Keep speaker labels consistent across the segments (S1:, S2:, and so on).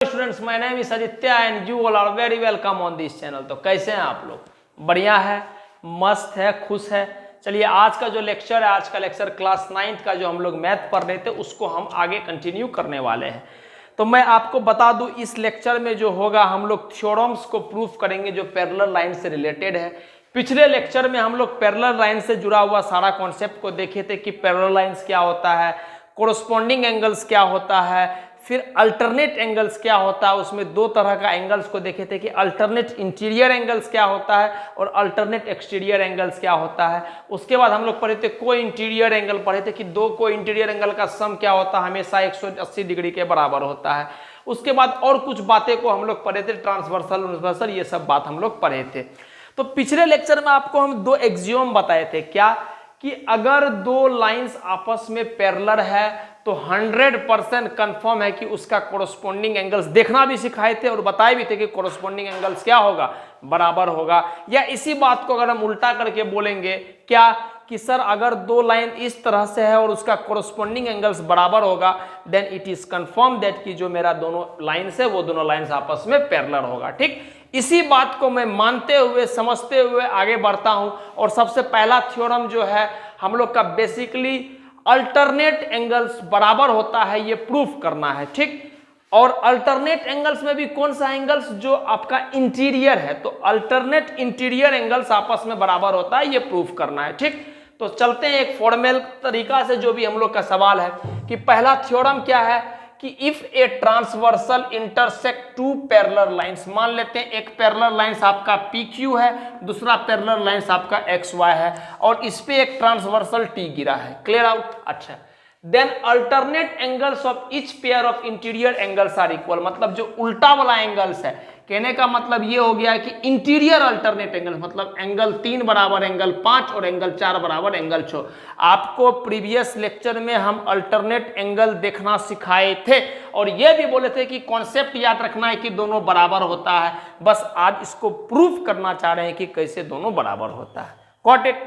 S1: Students, my name is Aditya and you all are very welcome on this channel. तो कैसे हैं आप लोग? बढ़िया है, मस्त है, खुश है। चलिए, आज का जो लेक्चर है, आज का लेक्चर क्लास 9th का जो हम लोग मैथ पढ़ रहे थे उसको हम आगे कंटिन्यू करने वाले हैं। तो मैं आपको बता दूं, इस लेक्चर में जो होगा हम लोग थ्योरम्स को प्रूफ करेंगे जो पैरेलल लाइन से रिलेटेड है। पिछले लेक्चर में हम लोग पैरेलल लाइन से जुड़ा हुआ सारा कॉन्सेप्ट को देखे थे कि पैरेलल लाइंस क्या होता है, कोरस्पॉन्डिंग एंगल्स क्या होता है, फिर अल्टरनेट एंगल्स क्या होता है। उसमें दो तरह का एंगल्स को देखे थे कि अल्टरनेट इंटीरियर एंगल्स क्या होता है और अल्टरनेट एक्सटीरियर एंगल्स क्या होता है। उसके बाद हम लोग पढ़े थे को इंटीरियर एंगल, पढ़े थे कि दो को इंटीरियर एंगल का सम क्या होता है, हमेशा 180 डिग्री के बराबर होता है। उसके बाद और कुछ बातें को हम लोग पढ़े थे, ट्रांसवर्सल, ये सब बात हम लोग पढ़े थे। तो पिछले लेक्चर में आपको हम दो एक्सियोम बताए थे, क्या कि अगर दो लाइंस आपस में पैरेलल है तो 100% कंफर्म है कि उसका कोरस्पॉन्डिंग एंगल्स देखना भी सिखाए थे और बताए भी थे कि कोरस्पॉन्डिंग एंगल्स क्या होगा, बराबर होगा। या इसी बात को अगर हम उल्टा करके बोलेंगे क्या कि सर अगर दो लाइन इस तरह से है और उसका कोरस्पॉन्डिंग एंगल्स बराबर होगा, then it is confirm that कि जो मेरा दोनों लाइंस है वो दोनों लाइंस आपस में पैरेलल होगा। ठीक, इसी बात को मैं मानते हुए समझते हुए आगे बढ़ता हूं। और सबसे पहला थ्योरम जो है हम लोग का बेसिकली अल्टरनेट एंगल्स बराबर होता है, ये प्रूफ करना है। ठीक, और अल्टरनेट एंगल्स में भी कौन सा एंगल्स, जो आपका इंटीरियर है, तो अल्टरनेट इंटीरियर एंगल्स आपस में बराबर होता है, ये प्रूफ करना है। ठीक, तो चलते हैं एक फॉर्मल तरीका से, जो भी हम लोग का सवाल है कि पहला थ्योरम क्या है कि if a transversal intersect two parallel lines, मान लेते हैं एक पैरेलल लाइंस आपका पी क्यू है, दूसरा पैरेलल लाइंस आपका एक्स वाई है और इस पे एक ट्रांसवर्सल टी गिरा है। Clear out? अच्छा, then alternate angles of each pair of interior angles are equal, मतलब जो उल्टा वाला एंगल्स है, कहने का मतलब ये हो गया कि इंटीरियर अल्टरनेट एंगल मतलब एंगल 3 बराबर एंगल 5 और एंगल 4 बराबर एंगल 6। आपको प्रीवियस लेक्चर में हम अल्टरनेट एंगल देखना सिखाए थे और ये भी बोले थे कि कॉन्सेप्ट याद रखना है कि दोनों बराबर होता है। बस आज इसको प्रूफ करना चाह रहे हैं कि कैसे दोनों बराबर होता है। Got it?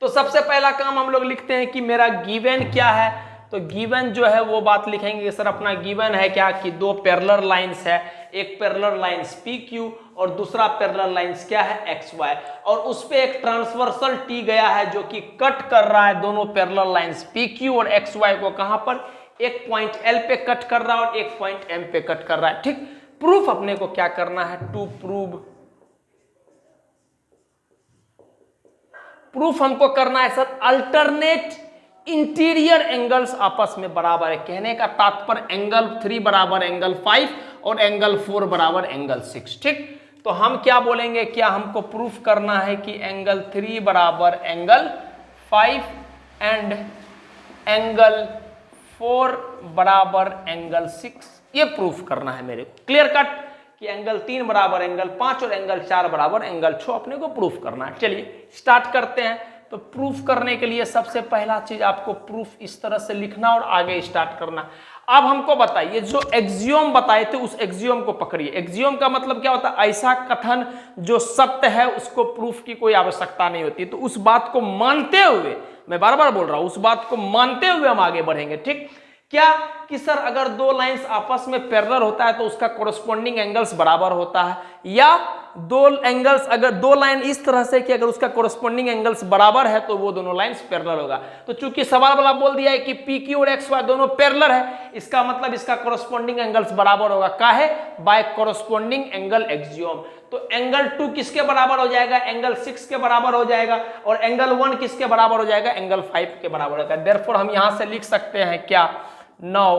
S1: तो सबसे पहला काम हम लोग लिखते हैं कि मेरा गिवन क्या है। तो गिवन जो है वो बात लिखेंगे सर, अपना गिवन है क्या कि दो पैरेलल लाइंस है, एक पैरेलल लाइंस पी क्यू और दूसरा पैरेलल लाइंस क्या है, एक्स वाई, और उस पे एक ट्रांसवर्सल टी गया है जो कि कट कर रहा है दोनों पैरेलल लाइंस पी क्यू और एक्स वाई को। कहां पर? एक पॉइंट एल पे कट कर रहा है और एक पॉइंट एम पे कट कर रहा है। ठीक, प्रूफ अपने को क्या करना है, टू प्रूफ हमको करना है सर अल्टरनेट इंटीरियर एंगल्स आपस में बराबर है। कहने का तात्पर्य एंगल 3 बराबर एंगल 5 और एंगल 4 बराबर एंगल 6। ठीक, तो हम क्या बोलेंगे, क्या हमको प्रूफ करना है कि एंगल 3 बराबर एंगल 5 एंड एंगल 4 बराबर एंगल 6, ये प्रूफ करना है मेरे को। क्लियर कट कि एंगल 3 बराबर एंगल 5 और एंगल 4 बराबर एंगल 6 अपने को प्रूफ करना है। चलिए स्टार्ट करते हैं। तो प्रूफ करने के लिए सबसे पहला चीज आपको प्रूफ इस तरह से लिखना और आगे स्टार्ट करना। अब हमको बताइए, जो एक्सियोम बताए थे उस एक्सियोम को पकड़िए। एक्सियोम का मतलब क्या होता है? ऐसा कथन जो सत्य है उसको प्रूफ की कोई आवश्यकता नहीं होती। तो उस बात को मानते हुए, मैं बार बार बोल रहा हूं, उस बात को मानते हुए हम आगे बढ़ेंगे। ठीक, क्या कि सर अगर दो लाइंस आपस में पैरेलल होता है तो उसका कोरस्पॉन्डिंग एंगल्स बराबर होता है, या दो एंगल्स अगर दो लाइन इस तरह से कि अगर उसका कोरस्पॉन्डिंग एंगल्स बराबर है तो वो दोनों लाइंस पैरेलल होगा। तो चूंकि सवाल वाला बोल दिया है कि पी क्यू और एक्स वाई दोनों पैरेलल है, इसका मतलब इसका कोरस्पॉन्डिंग एंगल्स बराबर होगा। काहे? By corresponding angle axiom. तो एंगल 2 किसके बराबर हो जाएगा? एंगल 6 के बराबर हो जाएगा। और एंगल 1 किसके बराबर हो जाएगा? एंगल 5 के बराबर होगा। देयरफॉर हम यहां से लिख सकते हैं क्या, now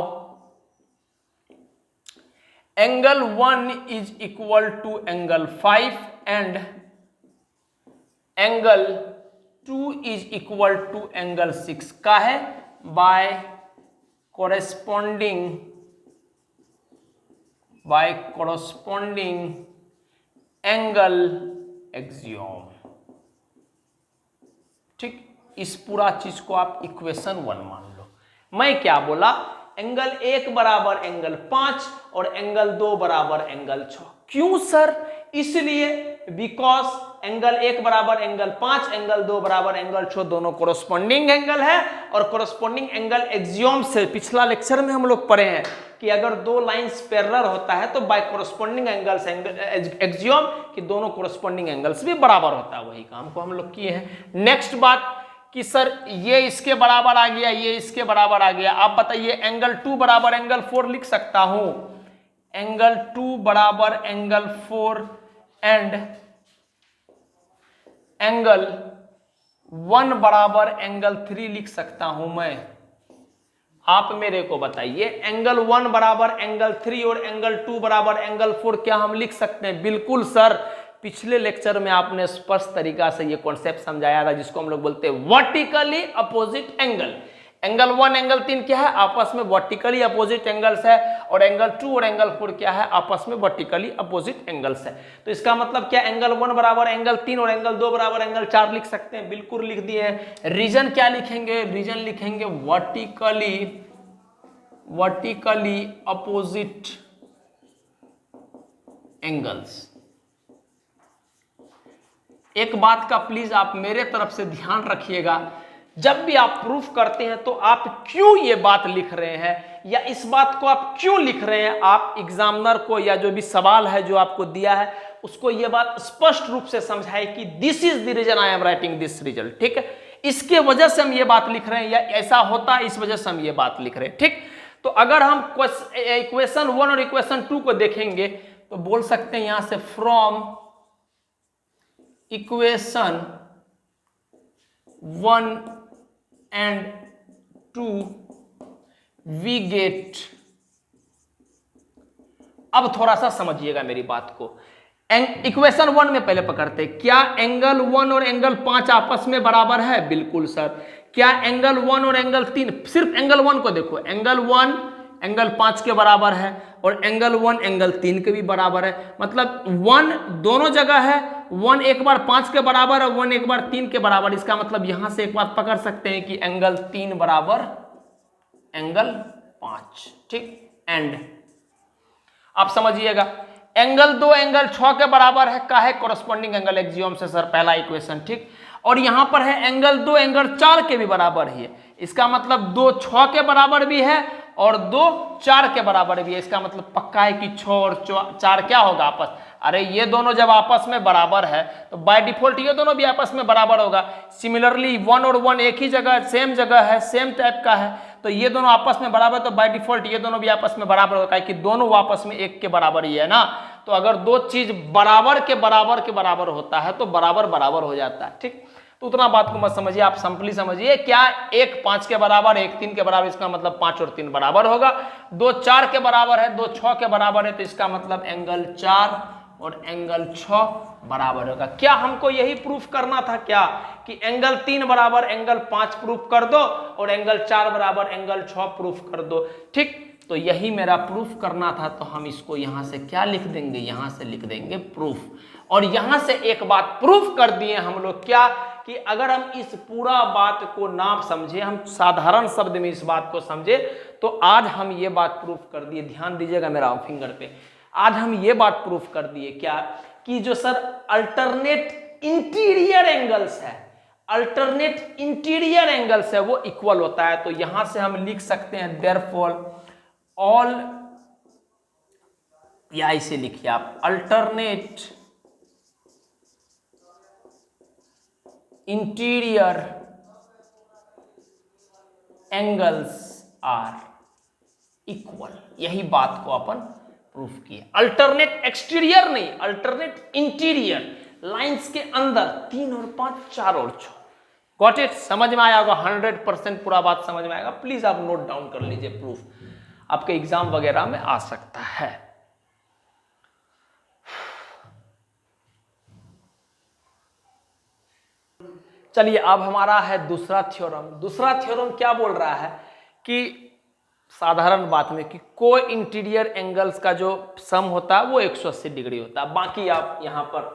S1: angle 1 is equal to angle 5 and angle 2 is equal to angle 6 का है by corresponding angle axiom। ठीक, इस पूरा चीज को आप इक्वेशन 1 मान लो। मैं क्या बोला? एंगल 1 बराबर एंगल 5 और एंगल 2 बराबर एंगल 6। क्यों सर? इसलिए बिकॉज एंगल 1 बराबर एंगल 5, एंगल 2 बराबर एंगल 6 दोनों कोरोस्पोंडिंग एंगल है। और कोरोस्पोंडिंग एंगल एक्सियोम से पिछला लेक्चर में हम लोग पढ़े हैं कि अगर दो लाइंस पैरेलल होता है तो बाय कोरोस्पोंडिंग एंगल्स एक्सियोम कि दोनों कोरोस्पोंडिंग एंगल्स भी बराबर होता है। वही काम को हम लोग किए हैं। नेक्स्ट बात कि सर ये इसके बराबर आ गया, ये इसके बराबर आ गया। आप बताइए एंगल 2 बराबर एंगल 4 लिख सकता हूं, एंगल 2 बराबर एंगल 4 एंड एंगल 1 बराबर एंगल 3 लिख सकता हूं मैं। आप मेरे को बताइए एंगल 1 बराबर एंगल 3 और एंगल 2 बराबर एंगल 4 क्या हम लिख सकते हैं? बिल्कुल सर, पिछले लेक्चर में आपने स्पष्ट तरीका से ये कॉन्सेप्ट समझाया था जिसको हम लोग बोलते हैं vertically opposite angle. Angle 1 angle 3 क्या है? आपस में वर्टिकली अपोजिट एंगल्स है। और एंगल 2 और एंगल 4 क्या है? आपस में वर्टिकली अपोजिट एंगल्स है। तो इसका मतलब क्या एंगल 1 बराबर एंगल 3 और एंगल 2 बराबर एंगल 4 लिख सकते हैं? बिल्कुल लिख दिए हैं। रीजन क्या लिखेंगे? रीजन लिखेंगे वर्टिकली अपोजिट एंगल्स। एक बात का प्लीज आप मेरे तरफ से ध्यान रखिएगा, जब भी आप प्रूफ करते हैं तो आप क्यों ये बात लिख रहे हैं या इस बात को आप क्यों लिख रहे हैं, आप एग्जामिनर को या जो भी सवाल है जो आपको दिया है उसको ये बात स्पष्ट रूप से समझाए कि this is the reason I am writing this result. ठीक है, इसके वजह से हम ये बात लिख रहे हैं या ऐसा होता है इस वजह से हम ये बात लिख रहे हैं। ठीक, तो अगर हम इक्वेशन 1 और इक्वेशन 2 को देखेंगे तो बोल सकते हैं यहां से from equation 1 and 2 we get, अब थोड़ा सा समझिएगा मेरी बात को। इक्वेशन 1 में पहले पकड़ते हैं, क्या एंगल 1 और एंगल 5 आपस में बराबर है? बिल्कुल सर। क्या एंगल 1 और एंगल 3, सिर्फ एंगल 1 को देखो, एंगल 1 एंगल 5 के बराबर है और एंगल 1 एंगल 3 के भी बराबर है। मतलब 1 दोनों जगह है, 1 एक बार 5 के बराबर है, 1 एक बार 3 के बराबर। इसका मतलब यहां से एक बात पकड़ सकते हैं कि एंगल 3 बराबर एंगल 5। ठीक, एंड आप समझिएगा एंगल 2 एंगल 6 के बराबर है, काहे? कोरोस्पोंडिंग एंगल एक्सियोम से सर, पहला इक्वेशन। ठीक, और यहां पर है एंगल 2 एंगल 4 के भी बराबर है। इसका मतलब 2 6 के बराबर भी है और 2 4 के बराबर भी है। इसका मतलब पक्का है कि 6 और 4 क्या होगा आपस, अरे ये दोनों जब आपस में बराबर है तो बाय डिफॉल्ट ये दोनों भी आपस में बराबर होगा। सिमिलरली 1 और 1 एक ही जगह सेम जगह है, सेम टाइप का है, तो ये दोनों आपस में बराबर, तो बाय डिफॉल्ट ये दोनों भी आपस में बराबर होगा कि दोनों आपस में एक के बराबर ही है ना। तो अगर दो चीज बराबर के बराबर होता है तो बराबर बराबर हो जाता है। ठीक, तो उतना बात को मत समझिए, आप सिंपली समझिए क्या 1 5 के बराबर, 1 3 के बराबर, इसका मतलब 5 और 3 बराबर होगा। 2 4 के बराबर है, 2 6 के बराबर है, तो इसका मतलब एंगल 4 और एंगल 6 बराबर होगा। क्या हमको यही प्रूफ करना था क्या कि एंगल 3 बराबर एंगल 5 प्रूफ कर दो और एंगल 4 बराबर एंगल 6 प्रूफ कर दो? ठीक, तो यही मेरा प्रूफ करना था, तो हम इसको यहां से क्या लिख देंगे? यहां से लिख देंगे प्रूफ। और यहां से एक बात प्रूफ कर दिए हम लोग क्या, कि अगर हम इस पूरा बात को ना समझे, हम साधारण शब्द में इस बात को समझे, तो आज हम ये बात प्रूफ कर दिए। ध्यान दीजिएगा मेरा फिंगर पे, आज हम ये बात प्रूफ कर दिए क्या, कि जो सर अल्टरनेट इंटीरियर एंगल्स है, अल्टरनेट इंटीरियर एंगल्स है, वो इक्वल होता है। तो यहां से हम लिख सकते हैं देयरफॉर ऑल, या इसे लिखिए आप, alternate interior angles are equal. यही बात को अपन प्रूफ किया। अल्टरनेट एक्सटीरियर नहीं, अल्टरनेट इंटीरियर, लाइंस के अंदर 3 और 5 4 और 6। Got it? समझ में आया होगा, 100% पूरा बात समझ में आएगा। प्लीज आप नोट डाउन कर लीजिए, प्रूफ आपके एग्जाम वगैरह में आ सकता है। चलिए अब हमारा है दूसरा थ्योरम। दूसरा थ्योरम क्या बोल रहा है कि साधारण बात में कि कोई इंटीरियर एंगल्स का जो सम होता है वो 180 डिग्री होता है। बाकी आप यहां पर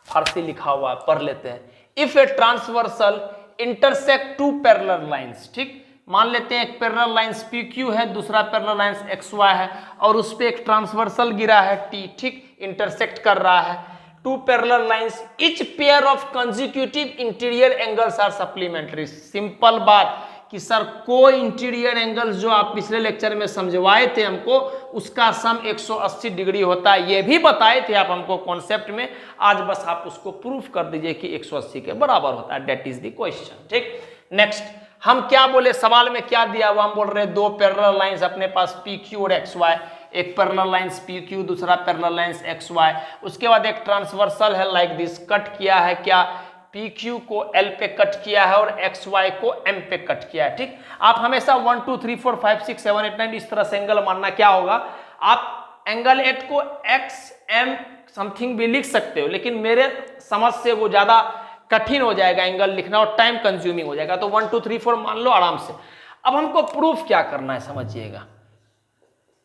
S1: फारसी लिखा हुआ है, पढ़ लेते हैं। If a transversal intersect 2 parallel lines, ठीक, मान लेते हैं एक पैरेलल लाइंस PQ है, दूसरा पैरेलल लाइंस XY है, और उस पर एक ट्रांसवर्सल गिरा है T, ठीक, इंटरसेक्ट कर रहा है। Two parallel lines each pair of consecutive interior angles are supplementary. Simple बात कि सर को इंटीरियर एंगल्स जो आप पिछले लेक्चर में समझवाए थे हमको, उसका सम 180 डिग्री होता है, ये भी बताए थे आप हमको कॉन्सेप्ट में। आज बस आप उसको प्रूफ कर दीजिए कि 180 के बराबर होता है। That is the question. ठीक, नेक्स्ट हम क्या बोले, सवाल में क्या दिया हुआ, हम बोल रहे हैं दो पैरेलल लाइंस अपने पास PQ और XY, एक पैरेलल लाइंस PQ, दूसरा पैरेलल लाइंस XY, उसके बाद एक ट्रांसवर्सल है लाइक दिस, कट किया है क्या, PQ को L पे कट किया है और XY को M पे कट किया है। ठीक, आप हमेशा 1 2 3 4 5 6 7 8 9 इस तरह से एंगल मानना, क्या होगा, आप एंगल 8 को XM समथिंग भी लिख सकते हो, लेकिन मेरे समझ से वो ज्यादा कठिन हो जाएगा एंगल लिखना और टाइम कंज्यूमिंग हो जाएगा, तो 1 2 3 4 मान लो आराम से। अब हमको प्रूफ क्या करना है, समझिएगा,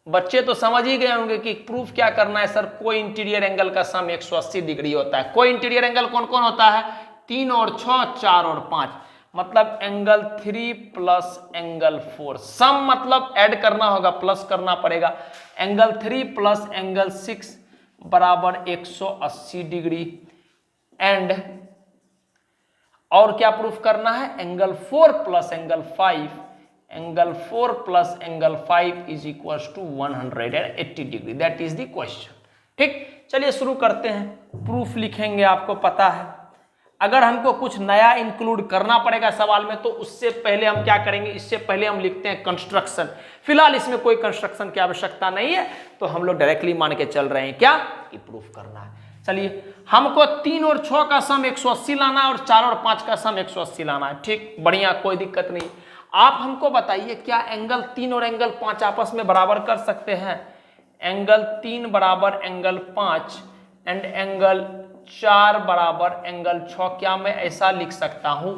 S1: बच्चे तो समझ ही गए होंगे कि प्रूफ क्या करना है सर। कोई इंटीरियर एंगल का सम 180 डिग्री होता है। कोई इंटीरियर एंगल कौन कौन होता है, 3 और 6, 4 और 5, मतलब एंगल 3 प्लस एंगल 4, सम मतलब ऐड करना होगा, प्लस करना पड़ेगा, एंगल 3 प्लस एंगल 6 बराबर 180 डिग्री। एंड और क्या प्रूफ करना है, angle 4 plus angle 5, angle 4 plus angle 5 is equal to 180 degree. That is the question. ठीक, चलिए शुरू करते हैं। प्रूफ लिखेंगे, आपको पता है अगर हमको कुछ नया इंक्लूड करना पड़ेगा सवाल में तो उससे पहले हम क्या करेंगे, इससे पहले हम लिखते हैं कंस्ट्रक्शन। फिलहाल इसमें कोई कंस्ट्रक्शन की आवश्यकता नहीं है, तो हम लोग डायरेक्टली मान के चल रहे हैं क्या कि प्रूफ करना है। चलिए, हमको 3 और 6 का सम 180 लाना है और 4 और 5 का सम 180 लाना है। ठीक, बढ़िया, कोई दिक्कत नहीं। आप हमको बताइए क्या एंगल 3 और एंगल 5 आपस में बराबर कर सकते हैं। एंगल 3 बराबर एंगल 5 एंड एंगल 4 बराबर एंगल 6, क्या मैं ऐसा लिख सकता हूं?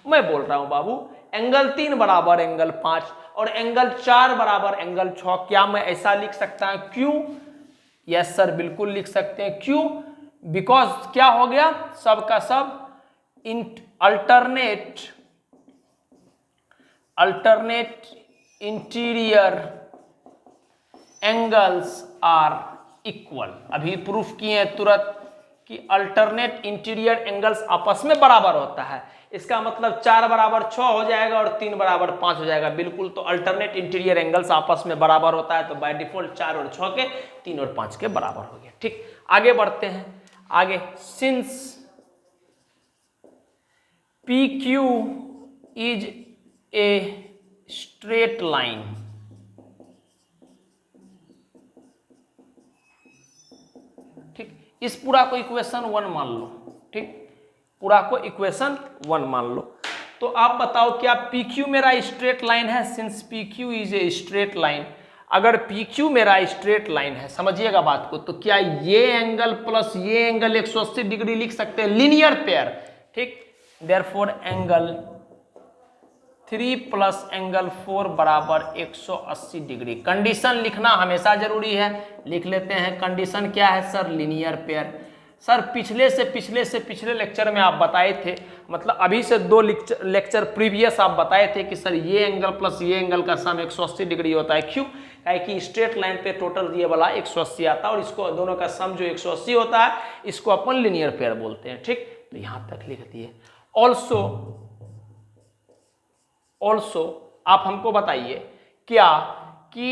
S1: मैं बोल रहा हूं बाबू, एंगल 3 बराबर एंगल 5 और एंगल 4 बराबर एंगल 6, क्या मैं ऐसा लिख सकता हूं? क्यों? यस सर, बिल्कुल लिख सकते हैं। क्यों? बिकॉज क्या हो गया, सब का सब alternate interior angles are equal. अभी प्रूफ किए हैं तुरंत कि अल्टरनेट इंटीरियर एंगल्स आपस में बराबर होता है। इसका मतलब 4 बराबर 6 हो जाएगा और 3 बराबर 5 हो जाएगा। बिल्कुल, तो अल्टरनेट इंटीरियर एंगल्स आपस में बराबर होता है, तो बाय डिफॉल्ट 4 और 6 के 3 और 5 के बराबर हो गया। ठीक, आगे बढ़ते हैं। आगे, since PQ is a straight line, ठीक, इस पूरा को इक्वेशन 1 मान लो। ठीक, पूरा को इक्वेशन 1 मान लो। तो आप बताओ क्या PQ मेरा स्ट्रेट लाइन है? Since PQ is a straight line, अगर PQ मेरा स्ट्रेट लाइन है, समझिएगा बात को, तो क्या ये एंगल प्लस ये एंगल 180 डिग्री लिख सकते हैं? Linear pair. ठीक, देयरफॉर एंगल 3 प्लस एंगल 4 बराबर 180 डिग्री। कंडीशन लिखना हमेशा जरूरी है, लिख लेते हैं। कंडीशन क्या है सर? Linear pair. सर पिछले लेक्चर में आप बताए थे, मतलब अभी से 2 लेक्चर प्रीवियस आप बताए थे कि सर ये एंगल प्लस ये एंगल का सम 180 डिग्री होता है। क्यों? काहे कि स्ट्रेट लाइन पे टोटल ये वाला 180 आता है और इसको दोनों का सम जो 180 होता है इसको अपन लीनियर पेयर बोलते हैं। ठीक, तो यहां तक लिख दिए। ऑल्सो आप हमको बताइए क्या कि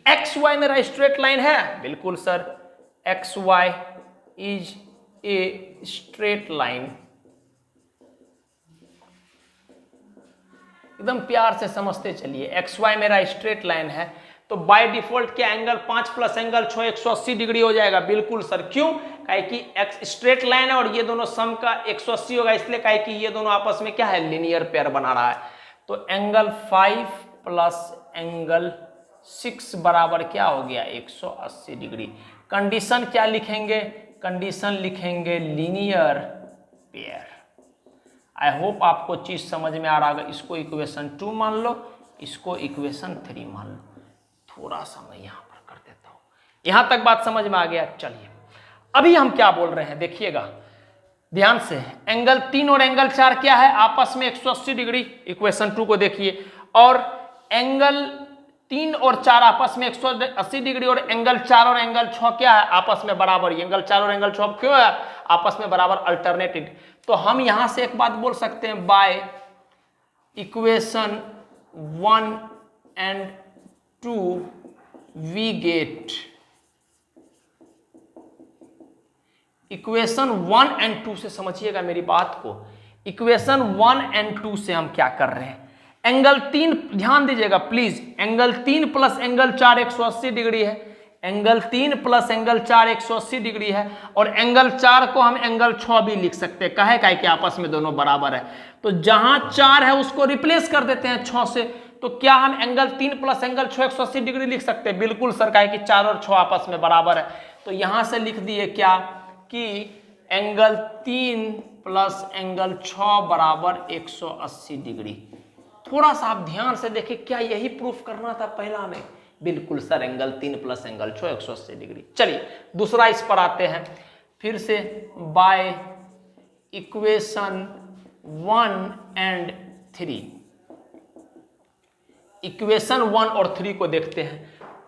S1: XY मेरा स्ट्रेट लाइन है? बिल्कुल sir, XY is a straight line. एकदम प्यार से समझते चलिए, XY मेरा स्ट्रेट लाइन है, तो बाय डिफॉल्ट क्या एंगल 5 प्लस एंगल 6 180 डिग्री हो जाएगा? बिल्कुल सर। क्यों? काहे कि X स्ट्रेट लाइन है और ये दोनों सम का 180 होगा, इसलिए काहे कि ये दोनों आपस में क्या है? लीनियर पेयर बना रहा है। तो एंगल 5 प्लस एंगल 6 बराबर क्या हो गया? 180 डिग्री। कंडीशन क्या लिखेंगे? कंडीशन लिखेंगे लीनियर पेयर। आई होप आपको चीज समझ में आ रहा है। इसको इक्वेशन 2 मान लो, इसको इक्वेशन 3 मान लो। थोड़ा सा मैं यहां पर कर देता हूं। यहां तक बात समझ में आ गया? चलिए, अभी हम क्या बोल रहे हैं देखिएगा ध्यान से। एंगल 3 और एंगल 4 क्या है? आपस में 180 डिग्री। इक्वेशन 2 को देखिए। और एंगल 3 और 4 आपस में 180 डिग्री, और एंगल 4 और एंगल 6 क्या है, आपस में बराबर। एंगल 4 और एंगल 6 क्यों है, आपस में बराबर, अल्टरनेटिव। तो हम यहां से एक बात बोल सकते हैं, by equation 1 and 2 we get, equation 1 and 2 से समझिएगा मेरी बात को, इक्वेशन 1 and 2 से हम क्या कर रहे हैं, एंगल 3, ध्यान दीजिएगा please, angle 3 plus angle 4 180 degree है, एंगल 3 प्लस एंगल 4 180 डिग्री है, और एंगल 4 को हम एंगल 6 भी लिख सकते हैं, काहे कि आपस में दोनों बराबर है। तो जहां 4 है उसको रिप्लेस कर देते हैं 6 से, तो क्या हम एंगल 3 प्लस एंगल 6 180 डिग्री लिख सकते हैं, बिल्कुल सर, काहे कि 4 और 6 आपस में बराबर है। तो यहां से लिख दिए क्या कि एंगल 3 प्लस एंगल 6 बराबर 180 डिग्री। थोड़ा सा आप ध्यान से देखें, क्या यही प्रूफ करना था पहला में, बिल्कुल sir, angle 3 plus angle 6 180 degree. चलिए दूसरा इस पर आते हैं, फिर से बाय इक्वेशन 1 and 3, इक्वेशन 1 और 3 को देखते हैं।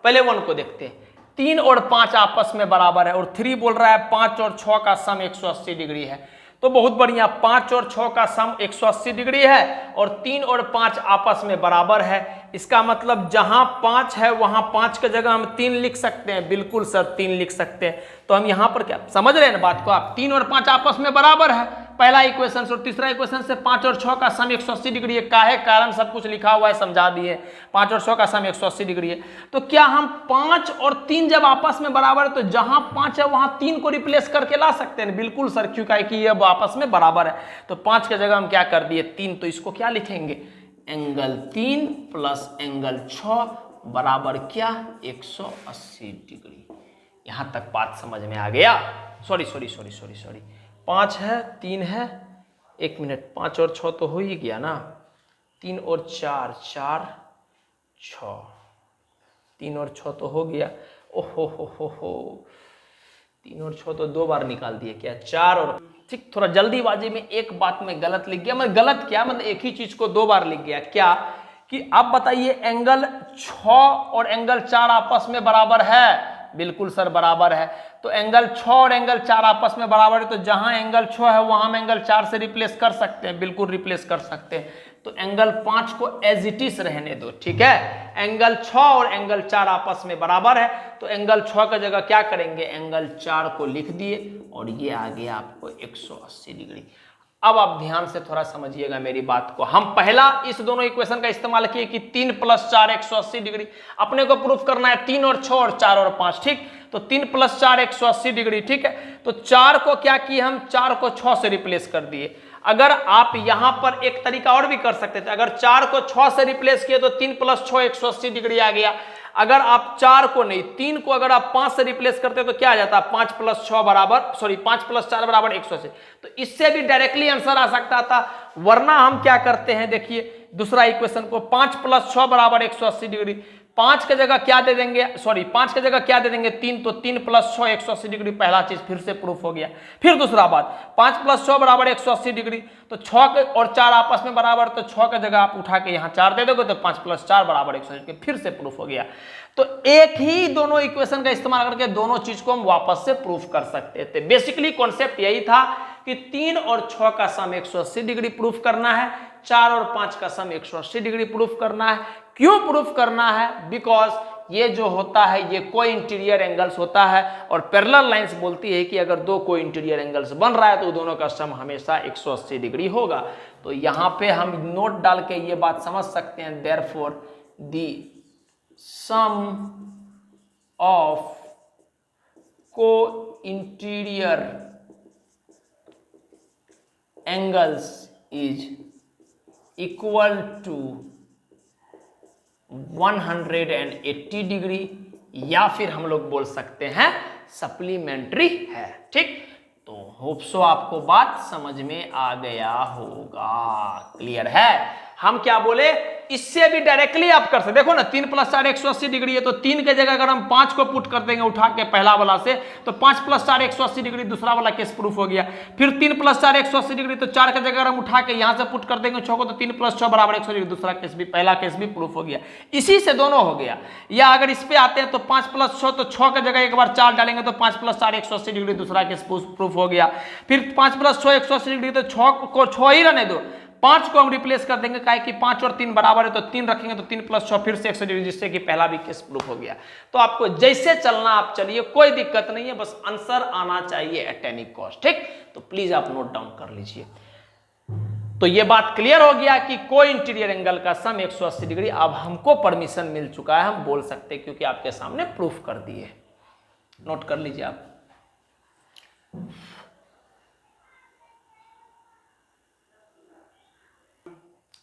S1: पहले 1 को देखते हैं, 3 और 5 आपस में बराबर है, और 3 बोल रहा है 5 और 6 का सम 180 डिग्री है। तो बहुत बढ़िया, 5 और 6 का सम 180 डिग्री है, और 3 और 5 आपस में बराबर है। इसका मतलब जहां 5 है वहां 5 की जगह हम 3 लिख सकते हैं, बिल्कुल सर 3 लिख सकते हैं। तो हम यहां पर क्या समझ रहे हैं ना बात को आप, 3 और 5 आपस में बराबर है, पहला इक्वेशन से, और तीसरा इक्वेशन से 5 और 6 का सम 180 डिग्री है, काहे कारण सब कुछ लिखा हुआ है, समझा दिए, 5 और 6 का सम 180 डिग्री है। तो क्या हम 5 और 3 जब आपस में बराबर है, तो जहां 5 है वहां 3 को रिप्लेस करके ला सकते हैं, बिल्कुल सर, क्यों, काहे कि ये अब आपस में बराबर है। तो 5 की जगह हम क्या कर दिए 3, तो इसको क्या लिखेंगे, एंगल 3 प्लस एंगल 6 बराबर क्या, 180 डिग्री। यहां तक बात समझ में आ गया। सॉरी 5 है, 3 है, 1 मिनट, 5 और 6 तो हो ही गया ना, 3 और 4 4 6, 3 और 6 तो हो गया, ओहो हो 3 और 6 तो 2 बार निकाल दिए क्या, 4 और, ठीक, थोड़ा जल्दीबाजी में एक बात में गलत लिख गया, मैं गलत क्या, मतलब एक ही चीज को 2 बार लिख गया, क्या कि आप बताइए एंगल 6 और एंगल 4 आपस में बराबर है, बिल्कुल सर बराबर है। तो एंगल 6 और एंगल 4 आपस में बराबर है, तो जहां एंगल 6 है वहां हम एंगल 4 से रिप्लेस कर सकते हैं, बिल्कुल रिप्लेस कर सकते हैं। तो एंगल 5 को एज इट इज रहने दो, ठीक है, एंगल 6 और एंगल 4 आपस में बराबर है, तो एंगल 6 की जगह क्या करेंगे, एंगल 4 को लिख दिए, और ये आ गया आपको 180 डिग्री। अब आप ध्यान से थोड़ा समझिएगा मेरी बात को, हम पहला इस दोनों इक्वेशन का इस्तेमाल किए कि 3 प्लस 4 180 डिग्री, अपने को प्रूफ करना है 3 और 6 और 4 और 5, ठीक, तो 3 प्लस 4 180 डिग्री, ठीक है। तो 4 को क्या किए हम, 4 को 6 से रिप्लेस कर दिए। अगर आप यहां पर एक तरीका और भी कर सकते थे, अगर 4 को 6 से रिप्लेस किए तो 3 प्लस 6 180 डिग्री आ गया। अगर आप 4 को नहीं, 3 को अगर आप 5 से रिप्लेस करते तो क्या आ जाता, 5 प्लस 6 बराबर, सॉरी 5 प्लस 4 बराबर 180। तो इससे भी डायरेक्टली आंसर आ सकता था, वरना हम क्या करते हैं, देखिए दूसरा इक्वेशन को, 5 प्लस 6 बराबर 180 डिग्री, 5 की जगह क्या दे देंगे, सॉरी 5 की जगह क्या दे देंगे 3, तो 3 प्लस 6 180 डिग्री, पहला चीज फिर से प्रूफ हो गया। फिर दूसरा बात, 5 प्लस 6 बराबर 180 डिग्री, तो 6 और 4 आपस में बराबर, तो 6 की जगह आप उठा के यहाँ 4 दे दोगे, तो 5 प्लस 4 बराबर 180 डिग्री, फिर से प्रूफ हो गया। तो एक ही दोनों इक्वेशन का इस्तेमाल करके दोनों चीज को हम वापस से प्रूफ कर सकते थे। बेसिकली कॉन्सेप्ट यही था कि 3 और 6 का सम 180 डिग्री प्रूफ करना है, 4 और 5 का सम 180 डिग्री प्रूफ करना है। क्यों प्रूफ करना है, बिकॉज ये जो होता है ये कोई इंटीरियर एंगल्स होता है, और पैरेलल लाइंस बोलती है कि अगर दो कोई इंटीरियर एंगल्स बन रहा है तो दोनों का सम हमेशा 180 डिग्री होगा। तो यहां पे हम नोट डाल के ये बात समझ सकते हैं, therefore the sum of co-interior angles is equal to 180 degree, या फिर हम लोग बोल सकते हैं सप्लीमेंट्री है, ठीक। तो होप सो आपको बात समझ में आ गया होगा, क्लियर है। हम क्या बोले इससे भी डायरेक्टली आप कर सकते, देखो ना 3 + 4 180 डिग्री है, तो 3 के जगह अगर हम 5 को पुट कर देंगे उठा के पहला वाला से, तो 5 + 4 180 डिग्री दूसरा वाला केस प्रूफ हो गया। फिर 3 + 4 180 डिग्री, तो 4 के जगह अगर हम उठा के यहाँ से पुट कर देंगे 6 को, तो 3 + 6 = 180 डिग्री, दूसरा केस भी, पहला केस भी प्रूफ हो गया। इसी से दोनों हो गया। या अगर इस पे आते हैं तो 5 + 6, तो 6 के जगह एक बार 4 डालेंगे तो 5 + 4 180 डिग्री, दूसरा केस प्रूफ हो गया। फिर 5 + 6 180 डिग्री, तो 6 को 6 ही रहने दो, 5 को हम रिप्लेस कर देंगे, काहे कि 5 और 3 बराबर है, तो 3 रखेंगे, तो 3 + 6 फिर से 180 डिग्री, जिससे कि पहला भी केस प्रूफ हो गया। तो आपको जैसे चलना आप चलिए, कोई दिक्कत नहीं है, बस आंसर आना चाहिए एट एनी कॉस्ट। ठीक, तो प्लीज आप नोट डाउन कर लीजिए। तो ये बात क्लियर हो गया कि कोई इंटीरियर एंगल का सम 180 डिग्री। अब हमको परमिशन मिल चुका है, हम बोल सकते हैं, क्योंकि आपके सामने प्रूफ कर दिए। नोट कर लीजिए आप।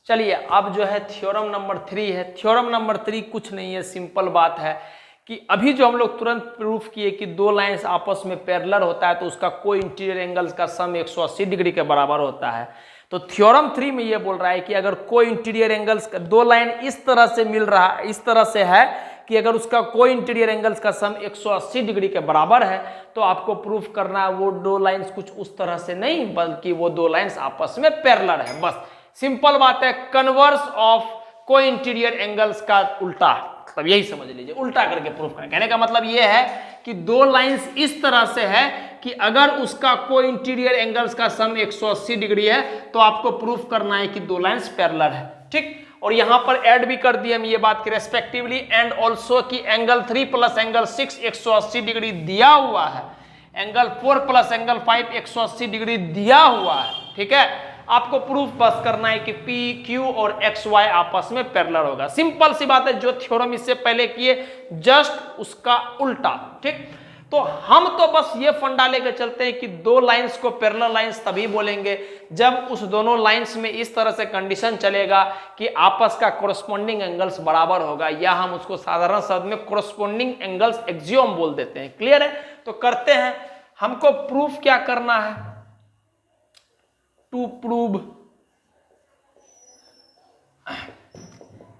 S1: चलिए, अब जो है थ्योरम नंबर 3 है। थ्योरम नंबर 3 कुछ नहीं है, सिंपल बात है कि अभी जो हम लोग तुरंत प्रूफ किए कि दो लाइंस आपस में पैरेलल होता है तो उसका कोई इंटीरियर एंगल्स का सम 180 डिग्री के बराबर होता है। तो थ्योरम 3 में ये बोल रहा है कि अगर कोई इंटीरियर एंगल्स का दो लाइन इस तरह से मिल रहा है, इस तरह से है कि अगर उसका कोई इंटीरियर एंगल्स का सम 180 डिग्री के बराबर है, तो आपको प्रूफ करना है वो दो लाइंस कुछ उस तरह से नहीं, बल्कि वो दो लाइंस आपस में पैरेलल है। बस सिंपल बात है, कन्वर्स ऑफ कोई इंटीरियर एंगल्स का उल्टा, मतलब यही समझ लीजिए, उल्टा करके प्रूफ करें। कहने का मतलब ये है कि दो लाइंस इस तरह से है कि अगर उसका कोई इंटीरियर एंगल्स का सम 180 डिग्री है, तो आपको प्रूफ करना है कि दो लाइंस पैरेलल है। ठीक, और यहां पर ऐड भी कर दिए हम ये बात कि रेस्पेक्टिवली एंड ऑल्सो की एंगल 3 + एंगल 6 180 डिग्री दिया हुआ है, एंगल 4 + एंगल 5 180 डिग्री दिया हुआ है। ठीक है, आपको प्रूफ बस करना है कि पी क्यू और एक्स वाई आपस में पैरेलल होगा। सिंपल सी बात है, जो थ्योरम इससे पहले किए जस्ट उसका उल्टा। ठीक, तो हम तो बस ये फंडा लेकर चलते हैं कि दो लाइंस को पैरेलल लाइंस तभी बोलेंगे जब उस दोनों लाइंस में इस तरह से कंडीशन चलेगा कि आपस का कोरस्पोंडिंग एंगल्स बराबर होगा, या हम उसको साधारण शब्द में कोरस्पोंडिंग एंगल्स एक्सियोम बोल देते हैं। क्लियर है? तो करते हैं। हमको प्रूफ क्या करना है? टू प्रूव,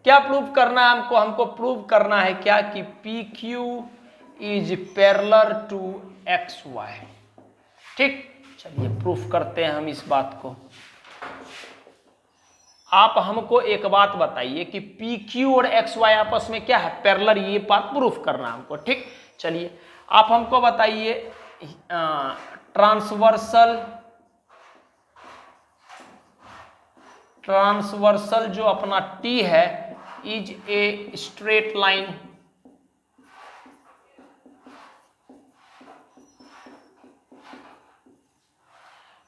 S1: क्या प्रूव करना है हमको प्रूव करना है क्या कि P Q is parallel to X Y. ठीक, चलिए प्रूफ करते हैं हम इस बात को। आप हमको एक बात बताइए कि पी क्यू और एक्स वाई आपस में क्या है? पैरेलल, ये बात प्रूफ करना है हमको। ठीक, चलिए आप हमको बताइए ट्रांसवर्सल जो अपना टी है इज ए स्ट्रेट लाइन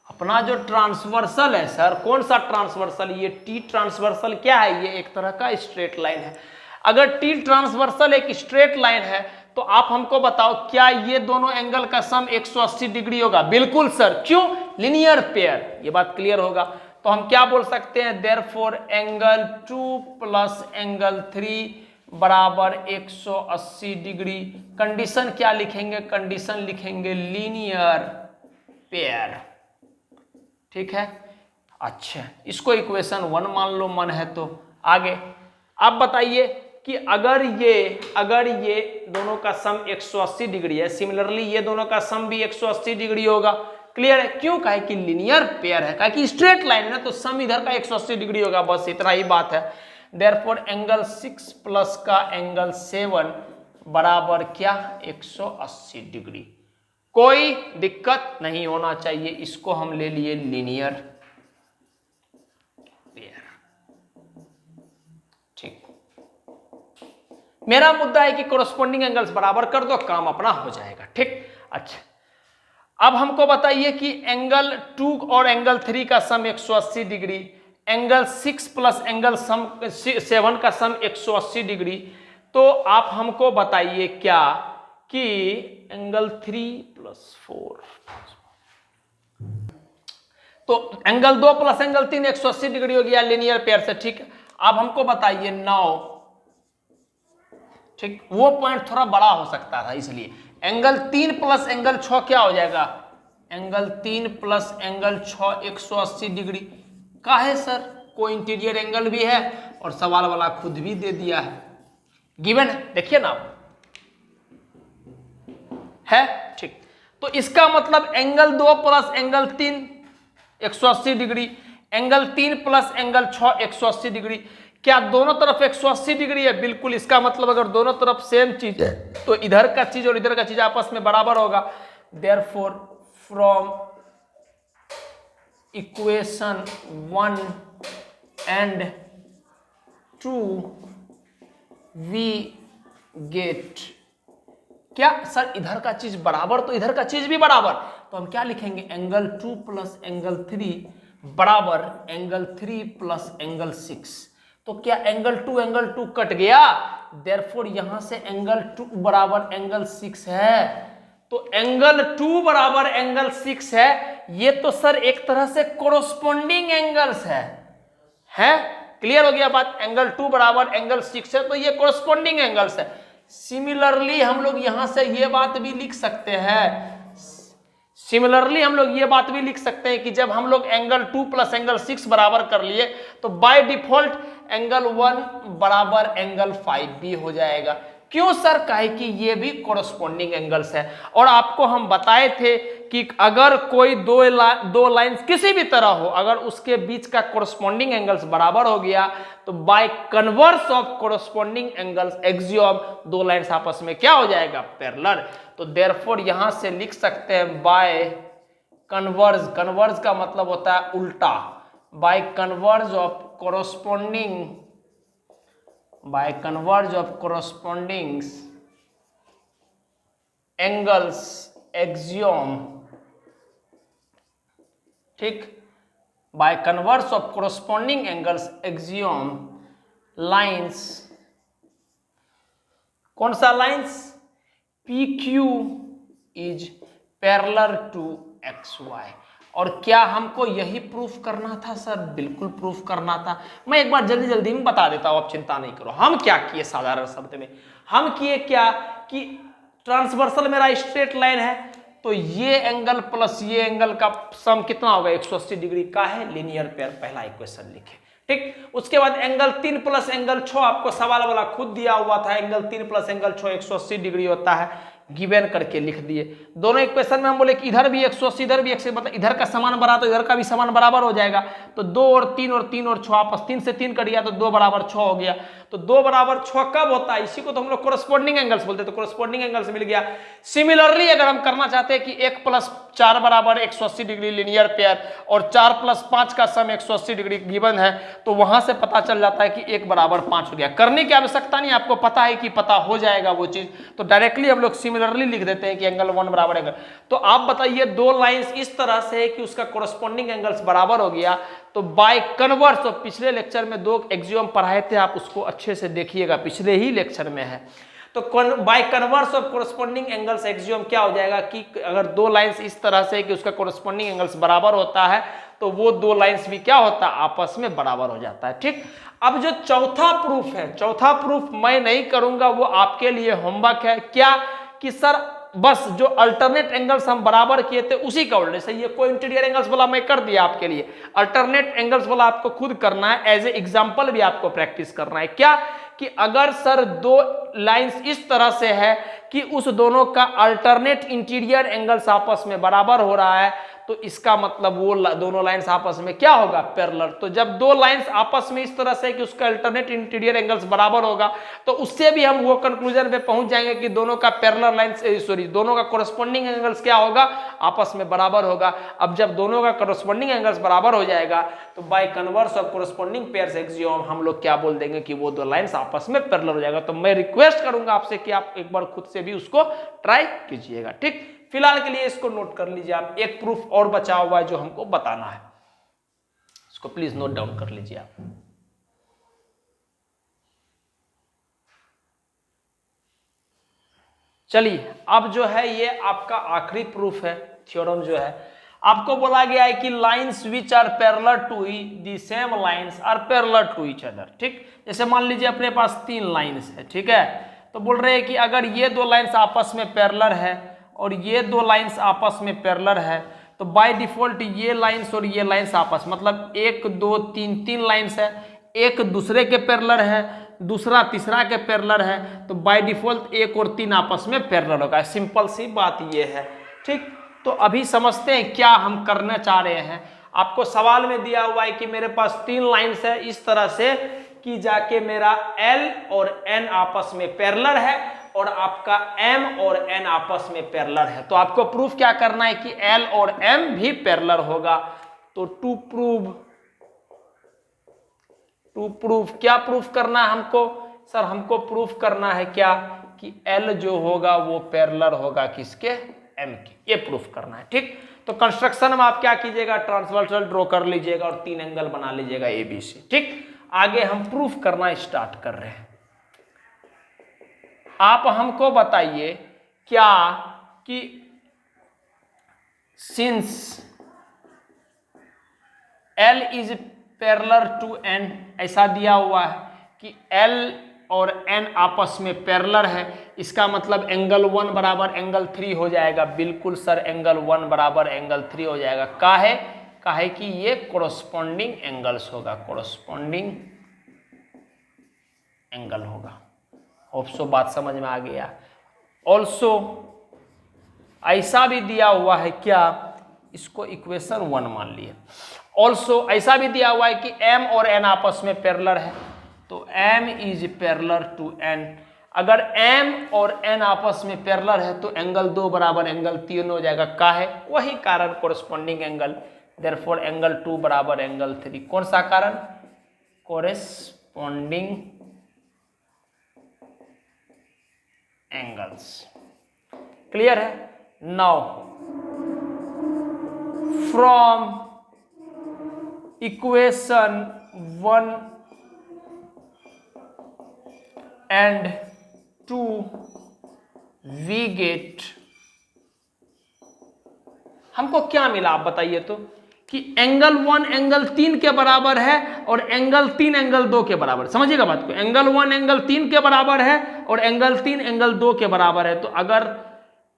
S1: अपना जो ट्रांसवर्सल है सर, कौन सा ट्रांसवर्सल? ये टी ट्रांसवर्सल क्या है? ये एक तरह का स्ट्रेट लाइन है। अगर टी ट्रांसवर्सल एक स्ट्रेट लाइन है तो आप हमको बताओ क्या ये दोनों एंगल का सम 180 डिग्री होगा? बिल्कुल सर। क्यों? Linear pair. ये बात क्लियर होगा। तो हम क्या बोल सकते हैं? देयरफॉर एंगल 2 + एंगल 3 बराबर 180 डिग्री। कंडीशन क्या लिखेंगे? कंडीशन लिखेंगे लीनियर पेयर। ठीक है, अच्छा, इसको इक्वेशन 1 मान लो, मन है तो। आगे आप बताइए कि अगर ये दोनों का सम 180 डिग्री है, सिमिलरली ये दोनों का सम भी 180 डिग्री होगा। क्लियर है? क्यों? कहे कि लीनियर पेयर है, कहे कि स्ट्रेट लाइन है ना, तो सम इधर का 180 डिग्री होगा। बस इतना ही बात है। देयरफॉर एंगल 6 प्लस का एंगल 7 बराबर क्या? 180 डिग्री। कोई दिक्कत नहीं होना चाहिए, इसको हम ले लिए लीनियर पेयर। ठीक, मेरा मुद्दा है कि कोरस्पोंडिंग एंगल्स बराबर कर दो, काम अपना हो जाएगा। ठीक, अच्छा, अब हमको बताइए कि एंगल 2 और एंगल 3 का सम 180 डिग्री, एंगल 6 प्लस एंगल 7 का सम 180 डिग्री। तो आप हमको बताइए क्या कि एंगल 3 + 4, तो एंगल 2 प्लस एंगल 3 180 डिग्री हो गया लीनियर पेयर से। ठीक है, अब हमको बताइए 9। ठीक, वो पॉइंट थोड़ा बड़ा हो सकता था, इसलिए एंगल 3 + एंगल 6 क्या हो जाएगा? Angle 3 + angle 6 180 degree. काहे सर? कोई इंटीरियर एंगल भी है और सवाल वाला खुद भी दे दिया है, गिवन है, देखिए ना आप, है ठीक। तो इसका मतलब angle 2 plus angle 3 180 degree, angle 3 plus angle 6 180 degree. क्या दोनों तरफ 180 डिग्री है? बिल्कुल। इसका मतलब अगर दोनों तरफ सेम चीज है तो इधर का चीज और इधर का चीज आपस में बराबर होगा। Therefore from equation 1 and 2 we get, क्या सर इधर का चीज बराबर तो इधर का चीज भी बराबर, तो हम क्या लिखेंगे, एंगल 2 प्लस एंगल 3 बराबर एंगल 3 प्लस एंगल 6। तो क्या एंगल 2 कट गया, देयरफॉर यहां से एंगल 2 बराबर एंगल 6 है। तो एंगल 2 बराबर एंगल 6 है, ये तो सर एक तरह से कोरोस्पोंडिंग एंगल्स है? क्लियर हो गया बात? एंगल 2 बराबर एंगल 6 है तो ये कोरोस्पोंडिंग एंगल्स है। सिमिलरली हम लोग यहां से ये बात भी लिख सकते हैं, सिमिलरली हम लोग ये बात भी लिख सकते हैं कि जब हम लोग एंगल 2 प्लस एंगल 6 बराबर कर लिए तो बाय डिफॉल्ट एंगल 1 बराबर एंगल 5 भी हो जाएगा। क्यों सर? काहे कि ये भी कोरोस्पोंडिंग एंगल्स है। और आपको हम बताए थे कि अगर कोई दो लाइंस किसी भी तरह हो, अगर उसके बीच का कोरोस्पोंडिंग एंगल्स बराबर हो गया तो bye converse of corresponding angles axiom दो लाइंस आपस में क्या हो जाएगा, पैरेलल। तो देयरफॉर यहां से लिख सकते हैं बाय कन्वर्ज, कन्वर्ज का मतलब होता है उल्टा, by converse of corresponding, by converge of corresponding angles axiom, ठीक, by converge of corresponding angles axiom lines, कौन सा lines, PQ is parallel to XY। और क्या हमको यही प्रूफ करना था सर? बिल्कुल प्रूफ करना था। मैं एक बार जल्दी जल्दी में बता देता हूं, आप चिंता नहीं करो। हम क्या किए साधारण शब्द में, हम किए क्या कि ट्रांसवर्सल मेरा स्ट्रेट लाइन है तो ये एंगल प्लस ये एंगल का सम कितना होगा, 180 डिग्री का है, लीनियर पेयर, पहला इक्वेशन लिखे। ठीक, उसके बाद एंगल 3 प्लस एंगल 6 आपको सवाल वाला खुद दिया हुआ था, एंगल 3 प्लस एंगल 6 180 डिग्री होता है, गिवन करके लिख दिए। दोनों इक्वेशन में हम बोले कि इधर भी 180 इधर भी 180, मतलब इधर का समान बड़ा तो इधर का भी समान बराबर हो जाएगा। तो 2 और 3 और 3 और 6 आपस 3 से 3 कट गया तो 2 बराबर 6 हो गया। तो 2 बराबर 6 कब होता है, इसी को तो हम लोग कोरस्पोंडिंग एंगल्स बोलते हैं। तो कोरस्पोंडिंग एंगल्स मिल गया। सिमिलरली अगर हम करना चाहते हैं कि 1 प्लस 4 बराबर 180 डिग्री लीनियर पेयर और 4 प्लस 5 का सम 180 डिग्री गिवन है, तो वहां से पता चल जाता है कि 1 बराबर 5 हो गया। करने की आवश्यकता नहीं, आपको पता है कि पता हो जाएगा वो चीज, तो डायरेक्टली हम लोग सिमिलरली लिख देते हैं कि एंगल 1 बराबर एंगल। तो आप बताइए दो लाइंस इस तरह से है कि उसका कोरस्पोंडिंग एंगल्स बराबर हो गया, तो बाय कन्वर्स, तो पिछले लेक्चर में 2 एक्सियोम पढ़ाए थे, आप उसको अच्छे से देखिएगा, पिछले ही लेक्चर में है। तो bye converse of corresponding angles axiom क्या हो जाएगा कि अगर दो लाइंस इस तरह से है कि उसका कोरस्पोंडिंग एंगल्स बराबर होता है तो वो दो लाइंस भी क्या होता है, आपस में बराबर हो जाता है। ठीक, अब जो चौथा प्रूफ है, चौथा प्रूफ मैं नहीं करूंगा, वो आपके लिए होमवर्क है। क्या कि सर बस जो अल्टरनेट एंगल्स हम बराबर किए थे उसी का उल्टे से, ये कोई इंटीरियर एंगल्स वाला मैं कर दिया आपके लिए, अल्टरनेट एंगल्स वाला आपको खुद करना है, एज ए एग्जांपल भी आपको प्रैक्टिस करना है। क्या कि अगर सर दो लाइंस इस तरह से है कि उस दोनों का अल्टरनेट इंटीरियर एंगल्स आपस में बराबर हो रहा है, तो इसका मतलब वो दोनों लाइंस आपस में क्या होगा, पैरेलल। तो जब दो लाइंस आपस में इस तरह से कि उसका अल्टरनेट इंटीरियर एंगल्स बराबर होगा, तो उससे भी हम वो कंक्लूजन पे पहुंच जाएंगे कि दोनों का पैरेलल लाइंस, सॉरी, दोनों का कोरस्पोंडिंग एंगल्स क्या होगा, आपस में बराबर होगा। अब जब दोनों का कोरस्पोंडिंग एंगल्स बराबर हो जाएगा तो bye converse of corresponding pairs axiom हम लोग क्या बोल देंगे कि वो दो लाइंस आपस में पैरेलल हो जाएगा। तो मैं रिक्वेस्ट करूंगा आपसे कि आप एक बार खुद से भी उसको ट्राई कीजिएगा। ठीक, फिलहाल के लिए इसको नोट कर लीजिए आप। एक प्रूफ और बचा हुआ है जो हमको बताना है, इसको प्लीज नोट डाउन कर लीजिए आप। चलिए, अब जो है ये आपका आखिरी प्रूफ है, थ्योरम जो है आपको बोला गया है कि lines which are parallel to the same lines are parallel to each other. ठीक, जैसे मान लीजिए अपने पास 3 लाइंस है, ठीक है, तो बोल रहे हैं कि अगर ये दो लाइंस आपस में पैरेलल है और ये दो लाइंस आपस में पैरेलल है, तो बाय डिफॉल्ट ये लाइंस और ये लाइंस आपस, मतलब 1 2 3 3 लाइंस है, एक दूसरे के पैरेलल है, दूसरा तीसरा के पैरेलल है, तो बाय डिफॉल्ट 1 और 3 आपस में पैरेलल होगा। सिंपल सी बात ये है। ठीक, तो अभी समझते हैं क्या हम करना चाह रहे हैं। आपको सवाल में दिया हुआ है कि मेरे पास 3 लाइंस है इस तरह से कि जाके मेरा L और N आपस में पैरेलल है और आपका M और N आपस में पैरेलल है। तो आपको प्रूफ क्या करना है कि L और M भी पैरेलल होगा। तो टू प्रूफ क्या प्रूफ करना है हमको? सर हमको प्रूफ करना है क्या कि L जो होगा वो पैरेलल होगा किसके? M के। ये प्रूफ करना है। ठीक, तो कंस्ट्रक्शन में आप क्या कीजिएगा, ट्रांसवर्सल ड्रॉ कर लीजिएगा और 3 एंगल बना लीजिएगा ABC। ठीक, आगे हम प्रूफ करना स्टार्ट कर रहे हैं। आप हमको बताइए क्या कि since L is parallel to N, ऐसा दिया हुआ है कि L और N आपस में पैरेलल है, इसका मतलब एंगल 1 बराबर एंगल 3 हो जाएगा। बिल्कुल सर, एंगल 1 बराबर एंगल 3 हो जाएगा। काहे कि ये कोरस्पॉन्डिंग एंगल्स होगा, कोरस्पॉन्डिंग एंगल होगा। होप सो बात समझ में आ गया। ऑल्सो ऐसा भी दिया हुआ है क्या, इसको इक्वेशन 1 मान लिए। ऑल्सो ऐसा भी दिया हुआ है कि M और N आपस में पैरेलल है, तो M is parallel to N। अगर M और N आपस में पैरेलल है तो एंगल 2 बराबर एंगल 3 हो जाएगा। काहे? वही कारण, कोरस्पॉन्डिंग एंगल। देयरफॉर एंगल 2 बराबर एंगल 3। कौन सा कारण? Corresponding angles. क्लियर है? Now from equation 1 and 2 we get, हमको क्या मिला आप बताइए तो, कि एंगल 1 एंगल 3 के बराबर है और एंगल 3 एंगल 2 के बराबर। समझिएगा बात को, एंगल 1 एंगल 3 के बराबर है और एंगल 3 एंगल 2 के बराबर है। तो अगर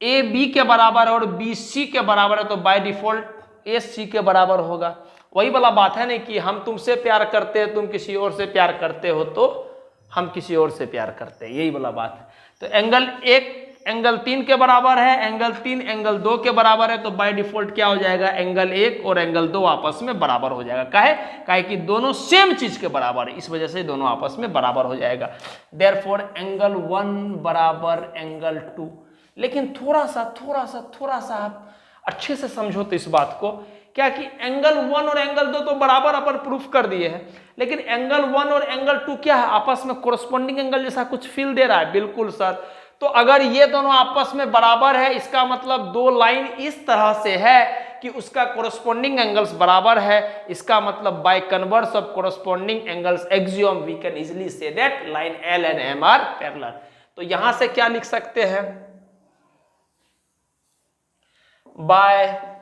S1: ए बी के बराबर है और बी सी के बराबर है तो बाय डिफॉल्ट ए सी के बराबर होगा। वही वाला बात है ना कि हम तुमसे प्यार करते हैं, तुम किसी और से प्यार करते हो तो हम किसी और से प्यार करते हैं, यही वाला बात है। तो एंगल 1 एंगल 3 के बराबर है, एंगल 3 एंगल 2 के बराबर है, तो बाय डिफॉल्ट क्या हो जाएगा, एंगल 1 और एंगल 2 आपस में बराबर हो जाएगा। काहे कि दोनों सेम चीज के बराबर है, इस वजह से दोनों आपस में बराबर हो जाएगा। देयरफॉर एंगल 1 बराबर एंगल 2। लेकिन थोड़ा सा आप अच्छे से समझो तो इस बात को, क्या कि एंगल 1 और एंगल 2 तो बराबर अपन प्रूफ कर दिए हैं, लेकिन एंगल 1 और एंगल 2 क्या है, आपस में कोरस्पॉन्डिंग एंगल जैसा कुछ फील दे रहा है। बिल्कुल सर। तो अगर ये दोनों आपस में बराबर है, इसका मतलब 2 लाइन इस तरह से है कि उसका कोरस्पॉन्डिंग एंगल्स बराबर है। इसका मतलब by converse of corresponding angles axiom we can easily say that line L and M are parallel. तो यहां से क्या लिख सकते हैं, बाय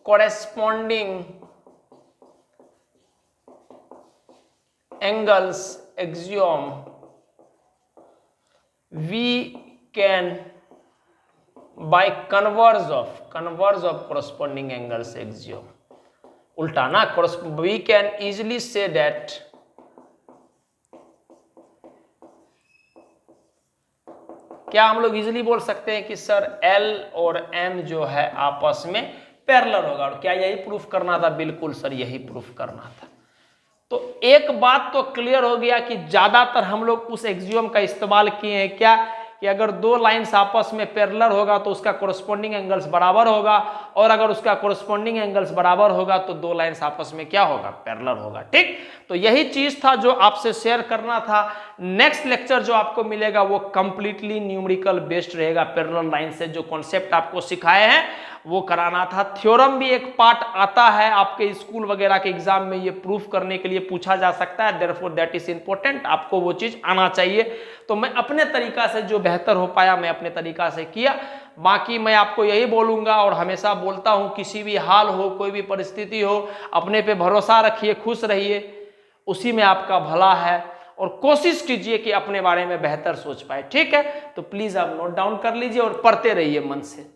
S1: corresponding angles axiom we can by converse of corresponding angles axiom, उल्टा ना, we can easily say that क्या हम लोग इजीली बोल सकते हैं कि सर L और M जो है आपस में पैरेलल होगा। और क्या यही प्रूफ करना था? बिल्कुल सर, यही प्रूफ करना था। तो एक बात तो क्लियर हो गया कि ज्यादातर हम लोग उस एक्सियोम का इस्तेमाल किए हैं क्या, कि अगर 2 लाइंस आपस में पैरेलल होगा तो उसका कोरस्पॉन्डिंग एंगल्स बराबर होगा, और अगर उसका कोरस्पॉन्डिंग एंगल्स बराबर होगा तो 2 लाइंस आपस में क्या होगा, पैरेलल होगा। ठीक, तो यही चीज था जो आपसे शेयर करना था। नेक्स्ट लेक्चर जो आपको मिलेगा वो कंप्लीटली न्यूमेरिकल बेस्ड रहेगा। पैरेलल लाइन से जो कॉन्सेप्ट आपको सिखाए हैं वो कराना था। थ्योरम भी एक पार्ट आता है आपके स्कूल वगैरह के एग्जाम में, ये प्रूफ करने के लिए पूछा जा सकता है। देयरफॉर दैट इज इंपॉर्टेंट, आपको वो चीज आना चाहिए। तो मैं अपने तरीका से जो बेहतर हो पाया मैं अपने तरीका से किया। बाकी मैं आपको यही बोलूंगा और हमेशा बोलता हूं, किसी भी हाल हो, कोई भी परिस्थिति हो, अपने पे भरोसा रखिए, खुश रहिए, उसी में आपका भला है। और कोशिश कीजिए कि अपने बारे में बेहतर सोच पाए। ठीक है, तो प्लीज आप नोट डाउन कर लीजिए और पढ़ते रहिए मन से।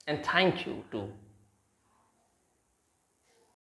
S1: And thank you too.